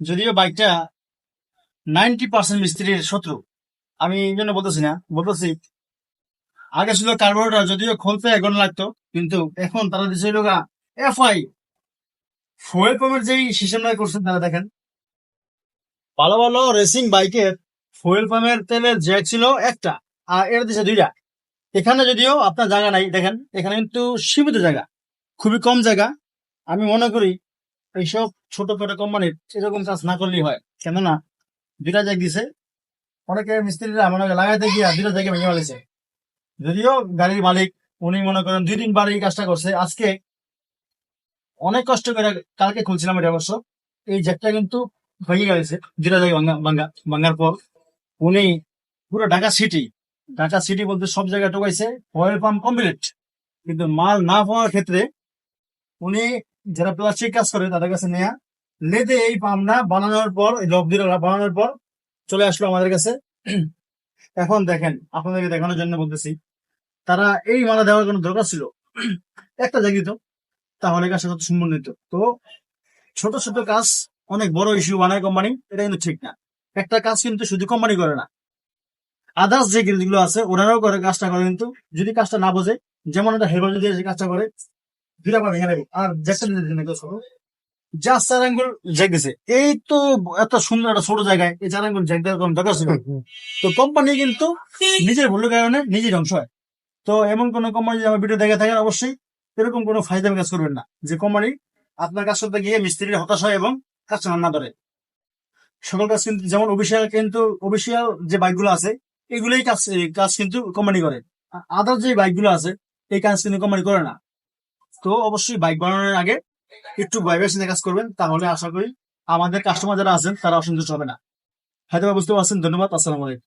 যদিও বাইকটা 90% মিস্ত্রির শত্রু, আমি এই জন্য বলতেছি আগে ছিল কার্বোরেটর, যদিও খুলতে 1 ঘন্টা লাগতো, কিন্তু এখন তারা দিচ্ছে এফআই ফুয়েল পাম্পের যেই সিস্টেমটা করছেন তারা দেখেন। ভালো ভালো রেসিং বাইকের ফুয়েল পাম্পের তেলের জ্যাক ছিল একটা, আর এর দিছে দুইটা। এখানে যদিও আপনার জায়গা নাই, দেখেন এখানে কিন্তু সীমিত জায়গা, খুবই কম জায়গা। আমি মনে করি এইসব ছোটখাটো কোম্পানির এরকম কাজ না করলেই হয়, কেননা দুইটা জ্যাক দিছে। অনেকে মিস্ত্রিরা মনে হয় লাগাইতে গিয়া দুইটা জায়গায় ভেঙে ফেলেছে। যদিও গাড়ির মালিক উনি মনে করেন 2 দিন বাড়ি এই কাজটা করছে, আজকে অনেক কষ্ট করে কালকে খুলছিলাম এটা অবশ্য। এই জ্যাকটা কিন্তু ভেঙে গেছে দুইটা জায়গায় ভাঙার পর। উনি পুরো ঢাকা সিটি বলতে সব জায়গায় ঢোকাইছে, অয়েল পাম্প কমপ্লিট, কিন্তু মাল না পাওয়ার ক্ষেত্রে উনি যারা প্লাস্টিক কাজ করে তাদের কাছে নেয়া লেদে এই পাম্পটা বানানোর পর, এই লব দিয়ে বানানোর পর চলে আসলো আমাদের কাছে। এখন দেখেন, আপনাদেরকে দেখানোর জন্য বলতেছি, তারা এই মালা দেওয়ার কোনো দরকার ছিল একটা জায়গায় তো, তাহলে কাজটা কত সুন্দর নিত। তো ছোট ছোট কাজ অনেক বড় ইস্যু বানায় কোম্পানি, এটা কিন্তু ঠিক না। একটা কাজ কিন্তু শুধু কোম্পানি করে না, আদার্স যে যেগুলো আছে ওনারাও করে, কাজটা করে। কিন্তু যদি কাজটা না বোঝে, যেমন একটা হেলপার যদি এসে কাজটা করে দুইটা পা ভেঙে দেবে, আর জাস্ট 4 আঙ্গুল জ্যাক দিছে। এই তো এত সুন্দর একটা ছোট জায়গায় এই 4 আঙ্গুল জ্যাক দেওয়ার কোনো দরকার ছিল? তো কোম্পানি কিন্তু নিজের ভুলের কারণে নিজেই ধ্বংস হয়। তো এমন কোন কোম্পানি যদি আমার ভিডিও দেখে থাকেন, অবশ্যই এরকম কোনো ফায়দামি কাজ করবেন না, যে কোম্পানি আপনার কাজ করতে গিয়ে মিস্ত্রির হতাশ হয় এবং কাস্টমার না ধরে। সকল কাজ কিন্তু, যেমন অফিসিয়াল যে বাইকগুলো আছে এগুলোই কাজ কিন্তু কোম্পানি করে। আদার যে বাইকগুলো আছে এই কাজ কিন্তু কোম্পানি করে না। তো অবশ্যই বাইক বানানোর আগে একটু ভেবে চিন্তে কাজ করবেন, তাহলে আশা করি আমাদের কাস্টমার যারা আছেন তারা অসন্তুষ্ট হবে না। হয়তো বা বুঝতে পারছেন। ধন্যবাদ। আসসালামু আলাইকুম।